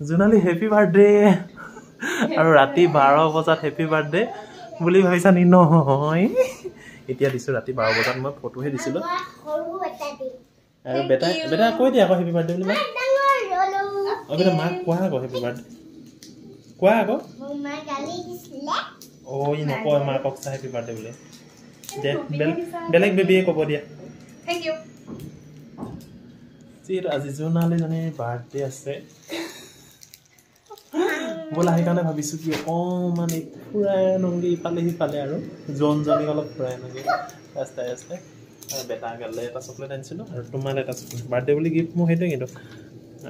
Jonali happy birthday আৰু ৰাতি 12 বজাত হেপী বাৰ্থডে বুলি ভাবিছা নি নহয় এতিয়া দিছো ৰাতি 12 বজাত মই ফটোহে দিছিলো আৰু বেটা কৈ দিয়া আকৌ হেপী বাৰ্থডে বুলি বেটা মাক কোৱা আকৌ হেপী বাৰ্থডে কোৱা আকৌ মা গালি দিছিলে ই নকয় মাকক চাই হেপী বাৰ্থডে বুলি দে বেলেগ বেবিয়ে ক'ব দিয়া থ্যাংক ইউ আজি জোনালী জনী বাৰ্থডে আছে বলা সেইকাৰণে ভাবিছো কি অকণমান ফুৰাই নংগি ইফালে সিফালে আৰু জনী অলপ ফুৰাই নংগি ৰাস্তাই ৰাস্তাই আৰু বেটা গালে এটা চকলেট আনিছিলো আৰু তোমালে এটা চকলেট বাৰ্থডে বুলি গিফ্ট মোৰ সেইটোৱে কিন্তু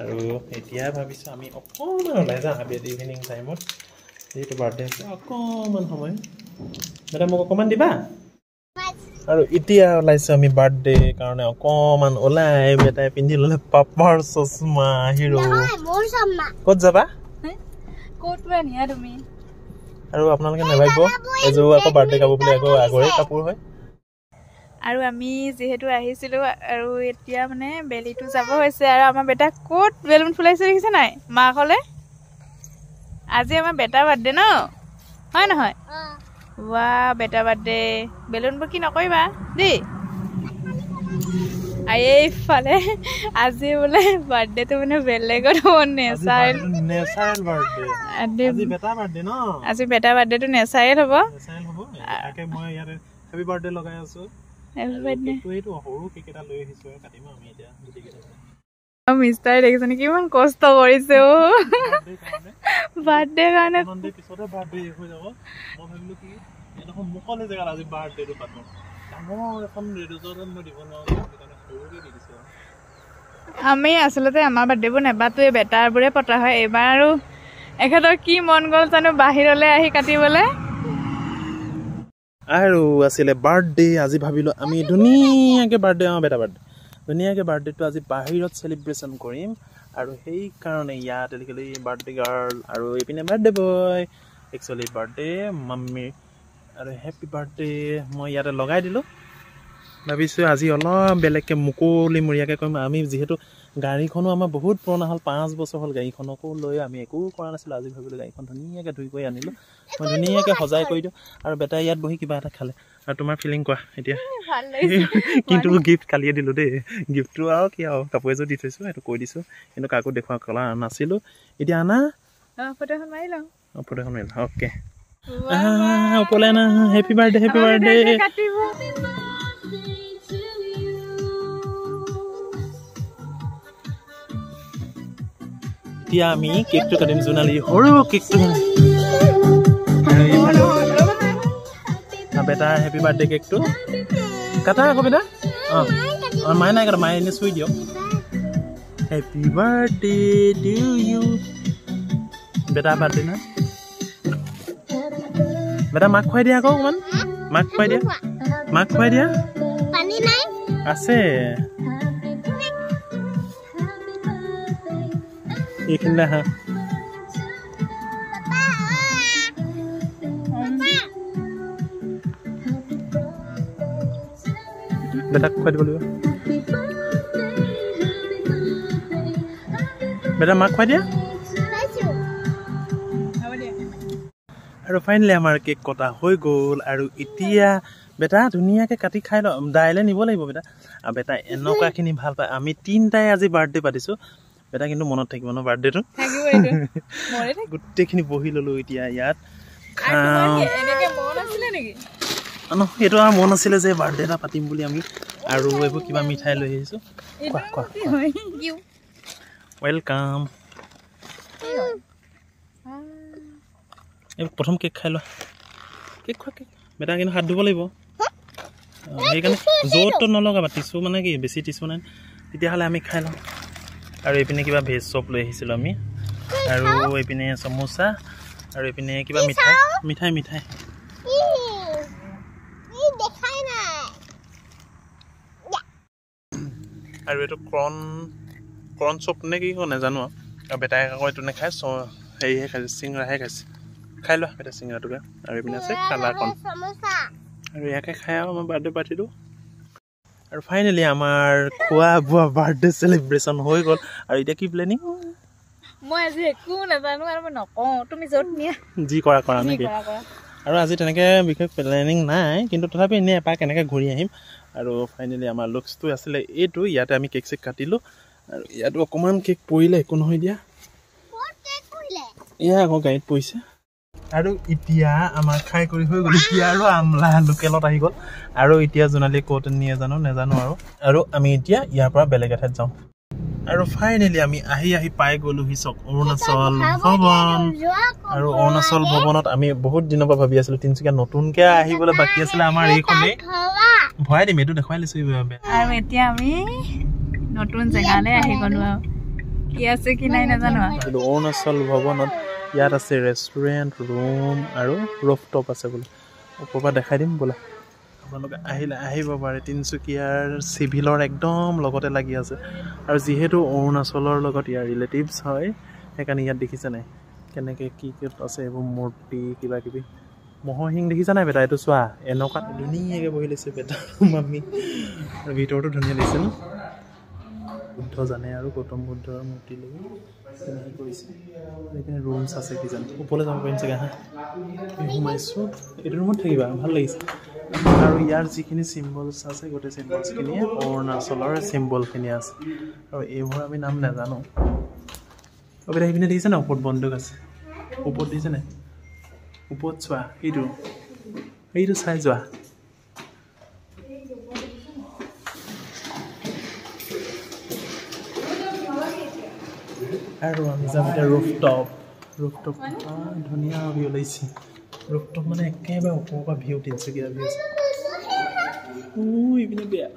আৰু এতিয়া ভাবিছো আমি অকণমান ওলাই যাম আবেলি ইভিনিং টাইমত যেহেতু বাৰ্থডে আছে অকণমান সময় বেটা মোক অকণমান দিবা আৰু এতিয়া ওলাইছো আমি বাৰ্থডে কাৰণে অকণমান ওলাই বেটাই পিন্ধি ল'লে পাপাৰ চশমা হিৰো ক'ত যাবা আৰু আপোনালোকে নাভাবিব এযোৰ আকৌ বাৰ্থডে কাপোৰ বুলি আকৌ আগৰে কাপোৰ হয় আৰু আমি যেহেতু আহিছিলো আৰু এতিয়া মানে বেলিটো যাব হৈছে আৰু আমাৰ বেটা ক'ত বেলুন ফুলাইছে দেখিছে নাই মাকলে আজি আমাৰ বেটা বাৰ্থডে ন হয় নহয় ৱা বেটা বাৰ্থডে বেলুনবোৰ কি নকৰিবা দেই এইফালে আজি বোলে বাৰ্থডেটো মানে বেলেগত হ'ব নেচাৰেল বাৰ্থডে আজি বেটা বাৰ্থডে ন আজি বেটা বাৰ্থডেটো নেচাৰেল হ'ব একে মই ইয়াতে হেপী বাৰ্থডে লগাই আছো হেপী বাৰ্থডে এইটো সৰু কেক এটা লৈ আহিছো আৰু কাটিম আমি এতিয়া গুটিকেইটা মিষ্টাৰ দেখিছনি কিমান কষ্ট কৰিছে ও বাৰ্থডে কাৰণে মনডে পিছতে বাৰ্থডে হৈ যাব মই ভাবিলো কি এডোখৰ মুকলি জেগাত আজি বাৰ্থডেটো পাতো ডাঙৰ এখন ৰেডিঅ'ত মই দিব নোৱাৰো আমি আচলতে আমাৰ বাৰ্থডেবোৰ নেপাতোৱে বেটাৰবোৰে পতা হয় এইবাৰ আৰু এখেতৰ কি মন গ'ল জানো বাহিৰলৈ আহি কাটিবলৈ আৰু আছিলে বাৰ্থডে আজি ভাবিলো আমি ধুনীয়াকৈ বাৰ্থডে বেটা বাৰ্থডে ধুনীয়াকৈ বাৰ্থডেটো আজি বাহিৰত চেলিব্ৰেশ্যন কৰিম আৰু সেইকাৰণে ইয়াত আজিকালি বাৰ্থডে গাৰ্ল আৰু এইপিনে বাৰ্থডে বয় একচুৱেলি বাৰ্থডে মাম্মীৰ আৰু হেপী বাৰ্থডে মই ইয়াতে লগাই দিলোঁ ভাবিছোঁ আজি অলপ বেলেগকৈ মুকলিমূৰীয়াকৈ কৰিম আমি যিহেতু গাড়ীখনো আমাৰ বহুত পুৰণা হ'ল 5 বছৰ হ'ল গাড়ীখনকো লৈ আমি একো কৰা নাছিলোঁ আজি ভাবিলোঁ গাড়ীখন ধুনীয়াকৈ ধুই কৰি আনিলোঁ মই ধুনীয়াকৈ সজাই কৰি দিওঁ আৰু বেটাই ইয়াত বহি কিবা এটা খালে আৰু তোমাৰ ফিলিং কোৱা এতিয়া কিন্তু গিফ্ট কালিয়ে দিলোঁ দেই গিফ্টটো আৰু কি আৰু কাপোৰ এযোৰ দি থৈছোঁ সেইটো কৈ দিছোঁ কিন্তু কাকো দেখুওৱা কলা নাছিলোঁ এতিয়া আনা ফটোখন মাৰি লওঁ ফটোখন মাৰি লওঁ অ'কে ওপৰলৈ আনা হেপী বাৰ্থডে হেপী বাৰ্থডে এতিয়া আমি কেকটো কাটিম জোনালী সৰু কেকটো বেটাৰ হেপী বাৰ্থডে কেকটো কাটা আকৌ বেটা অঁ মায়ে নাই কাটা মায়ে এনেই চুই দিয়ক হেপী বাৰ্থডে টু ইউ বেটা বাৰ্থডে না বেটা মাক খুৱাই দিয়া আকৌ অকণমান মাক খুৱাই দিয়া আছে এইখিনিলে হা বেটাক খুৱাই দিব লাগিব বেটা মাক খুৱাই দিয়া আৰু ফাইনেলি আমাৰ কেক কটা হৈ গ'ল আৰু এতিয়া বেটা ধুনীয়াকৈ কাটি খাই লওঁ দাইলে নিব লাগিব বেটা আৰু বেটা এনেকুৱাখিনি ভাল পায় আমি 3টাই আজি বাৰ্থডে পাতিছোঁ বেটা কিন্তু মনত থাকিব ন বাৰ্থডেটো গোটেইখিনি বহি ল'লোঁ এতিয়া ইয়াত এইটো আমাৰ মন আছিলে যে বাৰ্থডে এটা পাতিম বুলি আমি আৰু এইবোৰ কিবা মিঠাই লৈ আহিছোঁ ৱেলকাম এই প্ৰথম কেক খাই লোৱা কেক খোৱা কেক বেটা কিন্তু হাত ধুব লাগিব সেইকাৰণে য'ত নলগাবা টিচু মানে কি বেছি টিচু নাই তেতিয়াহ'লে আমি খাই লওঁ আৰু এইপিনে কিবা ভেজ চপ লৈ আহিছিলোঁ আমি আৰু এইপিনে সমোচা আৰু এইপিনে কিবা মিঠাই আৰু এইটো কৰ্ণ চপ নে কি নাজানো আৰু বেটাই আকৌ এইটো নাখায় হেৰিহে খাইছে চিংৰাহে খাইছে খাই লোৱা বেটা চিংৰাটোকে আৰু এইপিনে আছে কালাকণ আৰু ইয়াকে খাই আৰু আমাৰ বাৰ্থডে পাৰ্টিটো আৰু ফাইনেলি আমাৰ খোৱা বোৱা বাৰ্থডে চেলিব্ৰেশ্যন হৈ গ'ল আৰু এতিয়া কি প্লেনিং মই আজি একো নাজানো আৰু মই নকওঁ তুমি য'ত নিয়া যি কৰা কৰা নেকি আৰু আজি তেনেকৈ বিশেষ প্লেনিং নাই কিন্তু তথাপি এনেই এপাক কেনেকৈ ঘূৰি আহিম আৰু ফাইনেলি আমাৰ লুকছটো আছিলে এইটো ইয়াতে আমি কেক চেক কাটিলোঁ আৰু ইয়াতো অকণমান কেক পৰিলে একো নহয় দিয়া এয়া আকৌ গাড়ীত পৰিছে আৰু এতিয়া আমাৰ খাই কৰি হৈ গ'ল এতিয়া আৰু আমলা লোকেলত আহি গ'ল আৰু এতিয়া জোনালী ক'ত নিয়ে নাজানো আৰু আমি এতিয়া ইয়াৰ পৰা বেলেগ এঠাইত যাওঁ আৰু ফাইনেলি আমি আহি পাই গ'লোহি চক অৰুণাচল ভৱন আৰু অৰুণাচল ভৱনত আমি বহুত দিনৰ পৰা ভাবি আছিলোঁ তিনিচুকীয়া নতুনকৈ আহিবলৈ বাকী আছিলে আমাৰ এইখনেই ভৰাই দিম এইটো দেখুৱাই লৈছোঁ আৰু এতিয়া আমি নতুন জেগালৈ আহি গ'লো আৰু কি আছে কি নাই নাজানো অৰুণাচল ভৱনত ইয়াত আছে ৰেষ্টুৰেণ্ট ৰুম আৰু ৰুফটপ আছে বোলে ওপৰৰ পৰা দেখাই দিম বোলা আপোনালোকে আহিব পাৰে তিনিচুকীয়াৰ চিভিলৰ একদম লগতে লাগি আছে আৰু যিহেতু অৰুণাচলৰ লগত ইয়াৰ ৰিলেটিভছ হয় সেইকাৰণে ইয়াত দেখিছে নাই কেনেকৈ কি আছে এইবোৰ মূৰ্তি কিবা কিবি মহৰ শিং দেখিছা নাই বেটা এইটো চোৱা এনেকুৱা ধুনীয়াকৈ বহি লৈছে বেটা মামি আৰু ভিতৰতো ধুনীয়া লাগিছে ন বুদ্ধ জানে আৰু গৌতম বুদ্ধৰ মূৰ্তি লৈ তেনেকৈ কৰিছে এইপিনে ৰুমছ আছে কি জানো ওপৰলৈ যাব পাৰিম চাগে হা সোমাইছোঁ এইটো ৰুমত থাকিবা ভাল লাগিছে আৰু ইয়াৰ যিখিনি চিম্বলছ আছে গোটেই চিম্বলছখিনিয়ে অৰুণাচলৰ চিম্বলখিনি আছে আৰু এইবোৰ আমি নাম নাজানো অবিধা সেইপিনে দেখিছে নাই ওপৰত বন্দুক আছে ওপৰত দেখিছে নাই ওপৰত চোৱা সেইটো চাই যোৱা আৰু আমি যাম এতিয়া ৰুফটপ ধুনীয়া ভিউ ওলাইছে ৰুফটপ মানে একেবাৰে ওপৰৰ পৰা ভিউ তিনিচুকীয়া ভিউ আছে এইপিনে বেয়া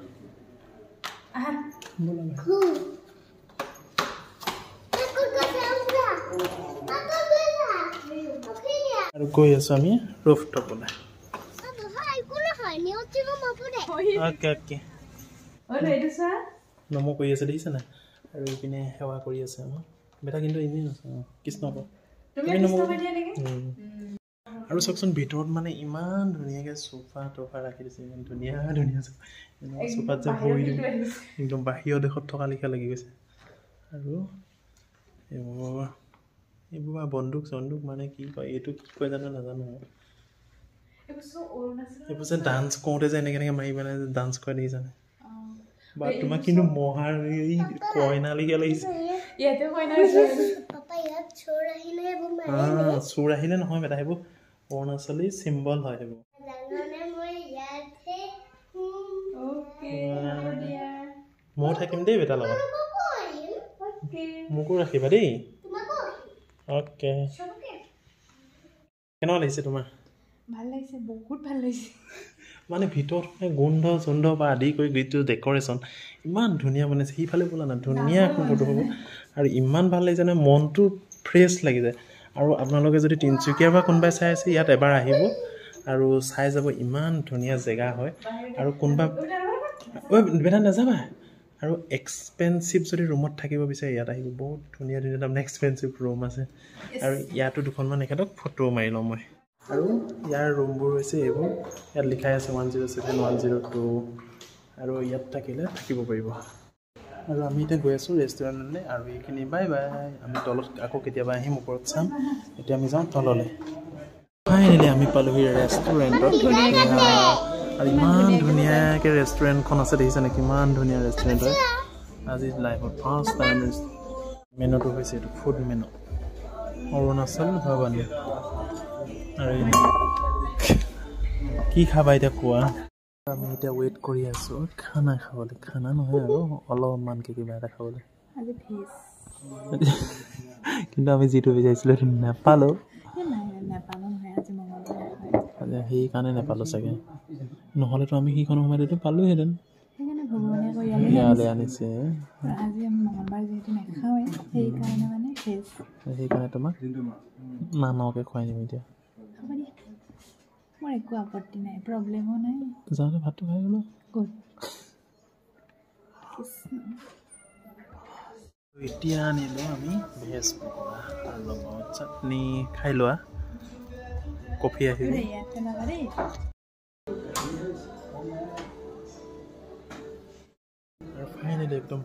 আৰু গৈ আছোঁ আমি ৰুফটপলৈ নমো কৰি আছে দেখিছে নাই আৰু এইপিনে সেৱা কৰি আছে আমাৰ বেটা কিন্তু এনেই আছে কৃষ্ণ আৰু চাওকচোন ভিতৰত মানে ইমান ধুনীয়াকৈ চোফা তোফা ৰাখি দিছে ইমান ধুনীয়া চোফাত যে বহি দিম একদম বাহিৰৰ দেশত থকা লিখা লাগি গৈছে আৰু এইবোৰ বন্দুক চন্দুক মানে কি কয় এইটো কি কয় জানো নাজানো এইবোৰ যে ডান্স কৰোঁতে যে এনেকৈ মাৰি মানে ডান্স কৰে দেখিছানে বা তোমাক কিন্তু মহাৰ এই কইনালিকা লাগিছে চোৰ আহিলে নহয় বেটা সেইবোৰ অৰুণাচলী চিম্বল হয় সেইবোৰ ময়ো থাকিম দেই বেটাৰ লগত মোকো ৰাখিবা দেই অ'কে কেনেকুৱা লাগিছে তোমাৰ ভাল লাগিছে বহুত ভাল লাগিছে মানে ভিতৰত গোন্ধ চোন্ধ বা আদি কৰি গীতটো ডেক'ৰেশ্যন ইমান ধুনীয়া বনাইছে সিফালে বোলা না ধুনীয়া ফটো হ'ব আৰু ইমান ভাল লাগিছে নহয় মনটো ফ্ৰেছ লাগি যায় আৰু আপোনালোকে যদি তিনিচুকীয়াৰ পৰা কোনোবাই চাই আছে ইয়াত এবাৰ আহিব আৰু চাই যাব ইমান ধুনীয়া জেগা হয় আৰু কোনোবা বেটা নাযাবা আৰু এক্সপেঞ্চিভ যদি ৰুমত থাকিব বিচাৰে ইয়াত আহিব বহুত ধুনীয়া তাৰমানে এক্সপেঞ্চিভ ৰুম আছে আৰু ইয়াতো দুখনমান এখেতক ফটো মাৰি ল'ম মই আৰু ইয়াৰ ৰুমবোৰ হৈছে এইবোৰ ইয়াত লিখাই আছে 107 102 আৰু ইয়াত থাকিলে থাকিব পাৰিব আৰু আমি এতিয়া গৈ আছোঁ ৰেষ্টুৰেণ্টলৈ আৰু এইখিনি বাই বাই আমি তলত আকৌ কেতিয়াবা আহিম ওপৰত চাম এতিয়া আমি যাওঁ তললৈ ফাইনেলি আমি পালোহি ৰেষ্টুৰেণ্টত আৰু ইমান ধুনীয়াকৈ ৰেষ্টুৰেণ্টখন আছে দেখিছেনে কিমান ধুনীয়া ৰেষ্টুৰেণ্ট হয় আজি লাইফত ফাৰ্ষ্ট টাইম মেনুটো হৈছে এইটো ফুড মেনু অৰুণাচল ভৱন আৰু কি খাবা এতিয়া কোৱা আমি এতিয়া ৱেইট কৰি আছোঁ খানা খাবলৈ খানা নহয় আৰু অলপমানকৈ কিবা এটা খাবলৈ কিন্তু আমি যিটো বিচাৰিছিলোঁ সেইটো নাপালোঁ সেইকাৰণে নাপালোঁ চাগে নহ'লেতো আমি সেইখন সময়তো পালোঁহেঁতেন ইয়ালৈ আনিছে সেইকাৰণে তোমাক নানকে খুৱাই নিম এতিয়া মোৰ একো আপত্তি নাই প্ৰব্লেমো নাই যাওঁতে ভাতটো খাই গ'লো এতিয়া আনিলোঁ আমি ভেজ পকৰা তাৰ লগত চাটনি খাই লোৱা কফি আহিব আৰু ফাইনেলি একদম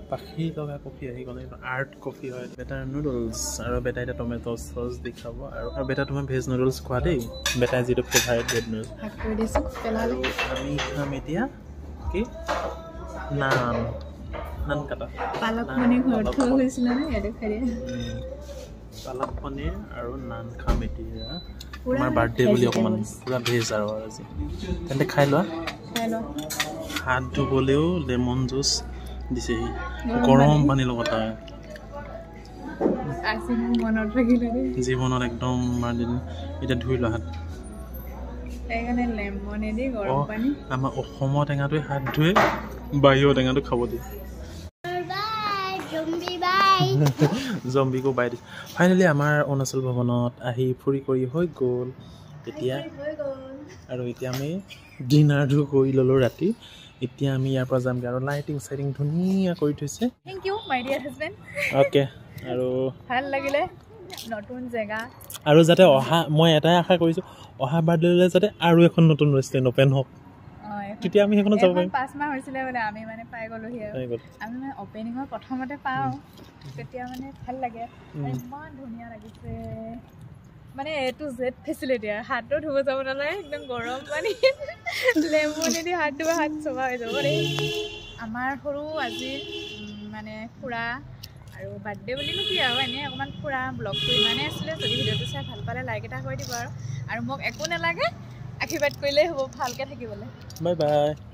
পাখি লগা কফি আহি গ'লে আৰ্ট কফি হয় বেটাৰ নুডলছ আৰু বেটাই এতিয়া টমেট' চচ দি খাব আৰু বেটা তোমাৰ ভেজ নুডলছ খোৱা দেই বেটাই যিটো ফেভাৰিট ভেজ নুডলছ আমি খাম এতিয়া কি নান নান কাটা পালক পনীৰ ঘৰত থোৱা হৈছিলে নে ইয়াতে খাই দিয়া পালক পনীৰ আৰু নান খাম এতিয়া আমাৰ বাৰ্থডে বুলি অকণমান পূৰা ভেজ আৰু আজি তেন্তে খাই লোৱা হাত ধুবলৈও লেমন জুচ দিছেহি গৰম পানীৰ লগত জীৱনত একদম এতিয়া ধুই লোৱা হাত আমাৰ অসমৰ টেঙাটোৱে হাত ধুৱে বাহিৰৰ টেঙাটো খাব দিয়ে জম্বিকো বাই দিছে ফাইনেলি আমাৰ অৰুণাচল ভৱনত আহি ফুৰি কৰি হৈ গ'ল এতিয়া আৰু এতিয়া আমি ডিনাৰটো কৰি ল'লোঁ ৰাতি এতিয়া আমি ইয়াৰ পৰা যামগৈ আৰু লাইটিং চাইটিং ধুনীয়া কৰি থৈছে thank you my dear husband okay আৰু ভাল লাগিলে নতুন জেগা আৰু যাতে অহা মই এটাই আশা কৰিছোঁ অহা বাৰ্থডেলৈ যাতে আৰু এখন নতুন ৰেষ্টুৰেণ্ট অ'পেন হওক তেতিয়া আমি সেইখনত যাব পাৰিম 5 মাহ হৈছিলে মানে আমি মানে পাই গ'লোহি আৰু আমি মানে অপেনিঙৰ প্ৰথমতে পাওঁ তেতিয়া মানে ভাল লাগে ইমান ধুনীয়া লাগিছে মানে এ টু জেড ফেচিলিটি আৰু হাতো ধুব যাব নালাগে একদম গৰম পানী লেমনেদি হাত ধুব হাত চবা হৈ যাব দেই আমাৰ সৰু আজিৰ মানে খুৰা আৰু বাৰ্থডে বুলিনো কি আৰু এনেই অকণমান খুৰা ব্লগটো ইমানেই আছিলে যদি ভিডিঅ'টো চাই ভাল পালে লাইক এটা কৰি দিব আৰু মোক একো নালাগে আশীৰ্বাদ কৰিলেই হ'ব ভালকৈ থাকিবলৈ বাই বাই